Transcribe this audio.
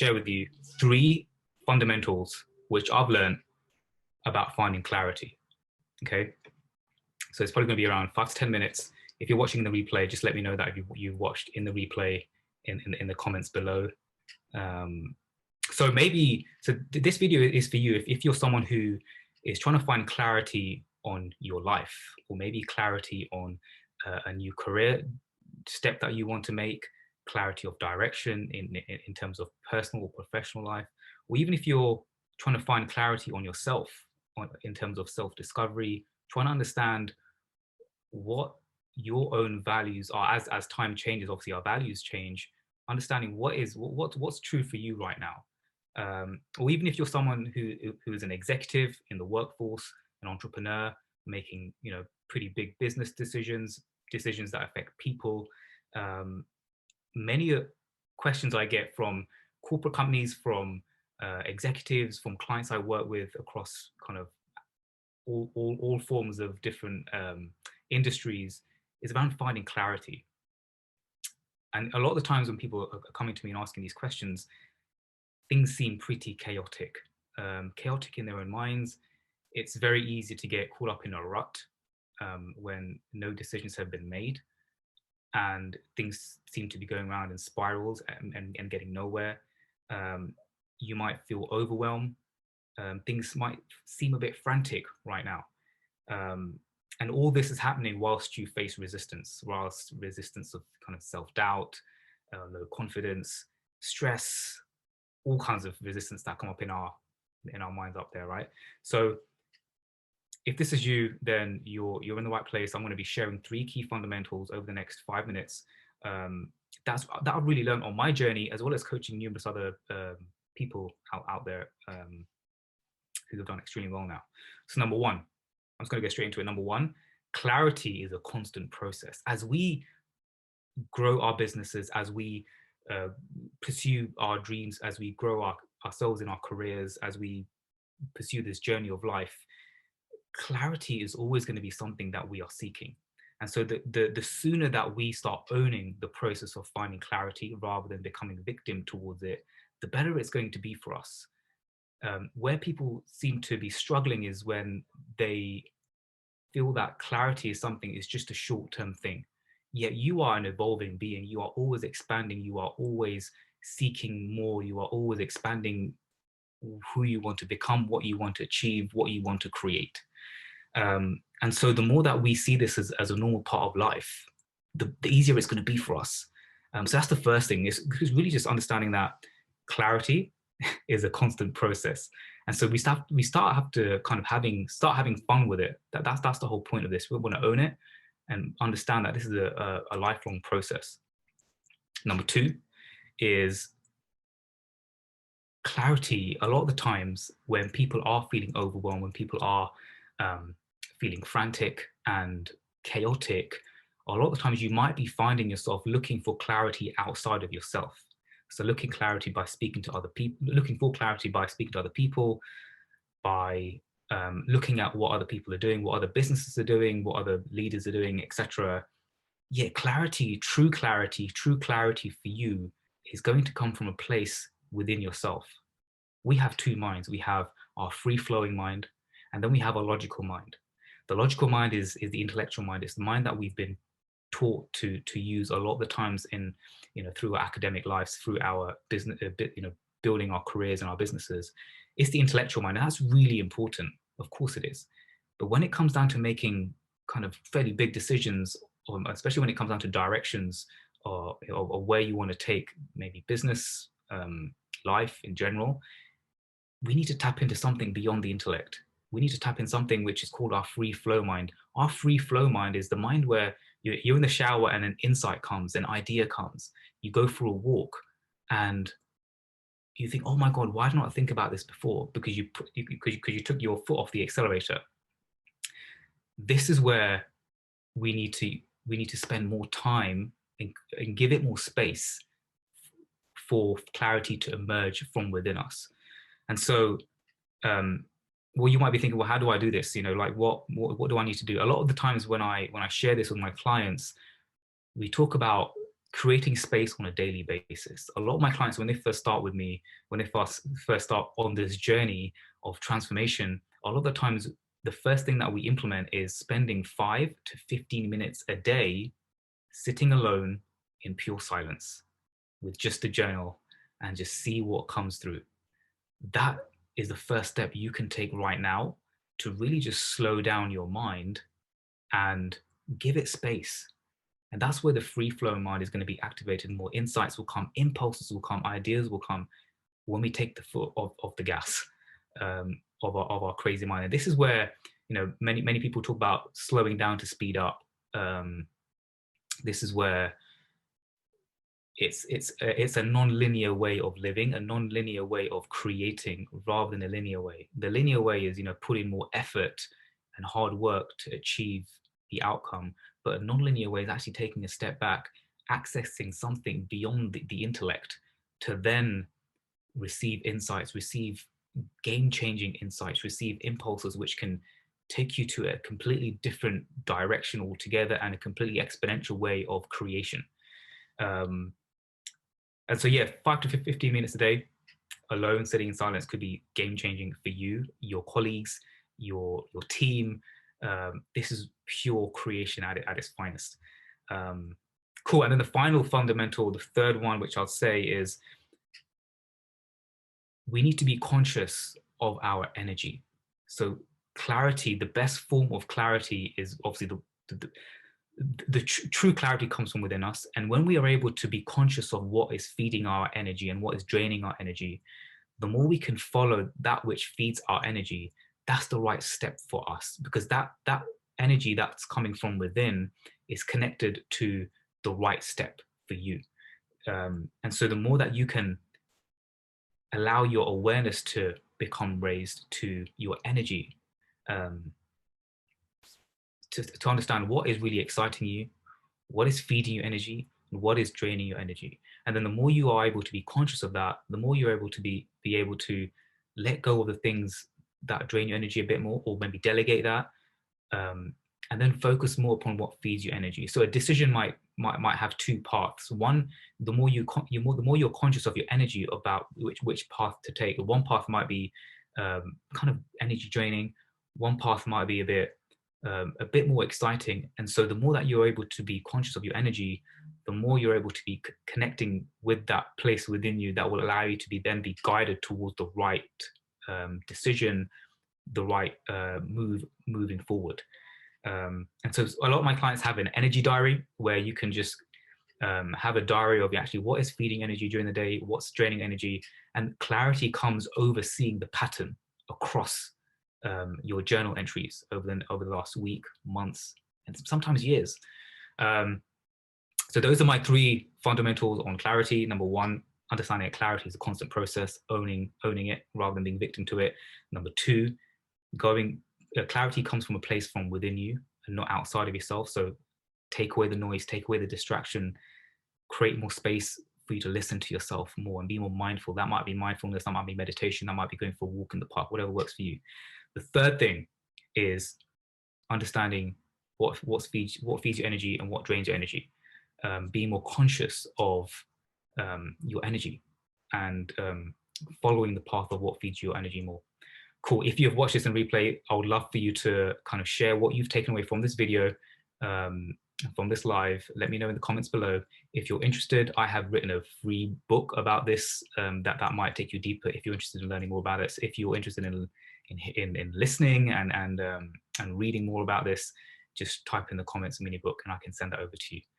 share with you three fundamentals which I've learned about finding clarity. Okay, so it's probably going to be around 5 to 10 minutes. If you're watching the replay, just let me know that you watched in the replay in the comments below. So this video is for you if you're someone who is trying to find clarity on your life, or maybe clarity on a new career step that you want to make, clarity of direction in terms of personal or professional life, or even if you're trying to find clarity on yourself in terms of self-discovery, trying to understand what your own values are as time changes. Obviously our values change, understanding what's true for you right now. Or even if you're someone who is an executive in the workforce, an entrepreneur, making pretty big business decisions that affect people. Many questions I get from corporate companies, from executives, from clients I work with across kind of all forms of different industries, is around finding clarity. And a lot of the times when people are coming to me and asking these questions, things seem pretty chaotic, chaotic in their own minds. It's very easy to get caught up in a rut when no decisions have been made and things seem to be going around in spirals and getting nowhere. You might feel overwhelmed. Things might seem a bit frantic right now. And all this is happening whilst you face resistance of kind of self-doubt, low confidence, stress, all kinds of resistance that come up in our minds up there, right? So if this is you, then you're in the right place. I'm going to be sharing three key fundamentals over the next 5 minutes. That I've really learned on my journey, as well as coaching numerous other people out there who have done extremely well now. So number one, I'm just going to go straight into it. Number one, clarity is a constant process. As we grow our businesses, as we pursue our dreams, as we grow ourselves in our careers, as we pursue this journey of life, clarity is always going to be something that we are seeking. And so the sooner that we start owning the process of finding clarity rather than becoming a victim towards it, the better it's going to be for us. Where people seem to be struggling is when they feel that clarity is just a short-term thing. Yet you are an evolving being. You are always expanding. You are always seeking more. You are always expanding who you want to become, what you want to achieve, what you want to create. And so the more that we see this as a normal part of life, the easier it's going to be for us. So that's the first thing, is really just understanding that clarity is a constant process. And so we start have to kind of start having fun with it. That's the whole point of this. We want to own it and understand that this is a lifelong process. Number two is clarity. A lot of the times when people are feeling overwhelmed, when people are feeling frantic and chaotic, a lot of the times you might be finding yourself looking for clarity outside of yourself. So looking for clarity by speaking to other people, by looking at what other people are doing, what other businesses are doing, what other leaders are doing, etc. Yeah, true clarity for you is going to come from a place within yourself. We have two minds. We have our free-flowing mind, and then we have our logical mind. The logical mind is the intellectual mind. It's the mind that we've been taught to use a lot of the times through our academic lives, through our business, building our careers and our businesses. It's the intellectual mind, and that's really important. Of course it is. But when it comes down to making kind of fairly big decisions, especially when it comes down to directions or where you want to take maybe business, life in general, we need to tap into something beyond the intellect. We need to tap in something which is called our free flow mind. Our free flow mind is the mind where you're in the shower and an insight comes, an idea comes. You go for a walk and you think, oh my God, why didn't I think about this before? Because you took your foot off the accelerator. This is where we need to spend more time and give it more space for clarity to emerge from within us. And so, well, you might be thinking, well, how do I do this? Like what do I need to do? A lot of the times when I share this with my clients, we talk about creating space on a daily basis. A lot of my clients, when they first start with me, when they first start on this journey of transformation, a lot of the times the first thing that we implement is spending 5 to 15 minutes a day sitting alone in pure silence with just a journal and just see what comes through. That is the first step you can take right now to really just slow down your mind and give it space. And that's where the free flowing mind is going to be activated. More insights will come, impulses will come, ideas will come when we take the foot off the gas of our crazy mind. And this is where, you know, many people talk about slowing down to speed up. This is where it's a non-linear way of living, a non-linear way of creating, rather than a linear way. The linear way is, you know, putting more effort and hard work to achieve the outcome, but a non-linear way is actually taking a step back, accessing something beyond the intellect to then receive insights, receive game-changing insights, receive impulses which can take you to a completely different direction altogether and a completely exponential way of creation. And so, yeah, 5 to 15 minutes a day alone, sitting in silence could be game changing for you, your colleagues, your team. This is pure creation at its finest. Cool. And then the final fundamental, the third one, which I'll say is we need to be conscious of our energy. So clarity, the best form of clarity is obviously the true clarity comes from within us. And when we are able to be conscious of what is feeding our energy and what is draining our energy, the more we can follow that which feeds our energy, that's the right step for us, because that energy that's coming from within is connected to the right step for you. And so the more that you can allow your awareness to become raised to your energy, to understand what is really exciting you, what is feeding you energy, and what is draining your energy. And then the more you are able to be conscious of that, the more you're able to be able to let go of the things that drain your energy a bit more, or maybe delegate that, and then focus more upon what feeds your energy. So a decision might have two paths. One, the more you're conscious of your energy about which path to take. One path might be kind of energy draining. One path might be a bit more exciting. And so the more that you're able to be conscious of your energy, the more you're able to be connecting with that place within you that will allow you to be guided towards the right decision, the right moving forward. And so a lot of my clients have an energy diary where you can just have a diary of actually what is feeding energy during the day, what's draining energy, and clarity comes overseeing the pattern across your journal entries over the last week, months, and sometimes years. So those are my three fundamentals on clarity. Number one, understanding that clarity is a constant process, owning it rather than being victim to it. Number two, clarity comes from a place from within you and not outside of yourself. So take away the noise, take away the distraction, create more space for you to listen to yourself more and be more mindful. That might be mindfulness, that might be meditation, that might be going for a walk in the park, whatever works for you. The third thing is understanding what feeds your energy and what drains your energy. Being more conscious of your energy and following the path of what feeds your energy more. Cool. If you've watched this in replay, I would love for you to kind of share what you've taken away from this video, from this live. Let me know in the comments below. If you're interested, I have written a free book about this that might take you deeper if you're interested in learning more about it. So if you're interested in listening and reading more about this, just type in the comments mini book and I can send that over to you.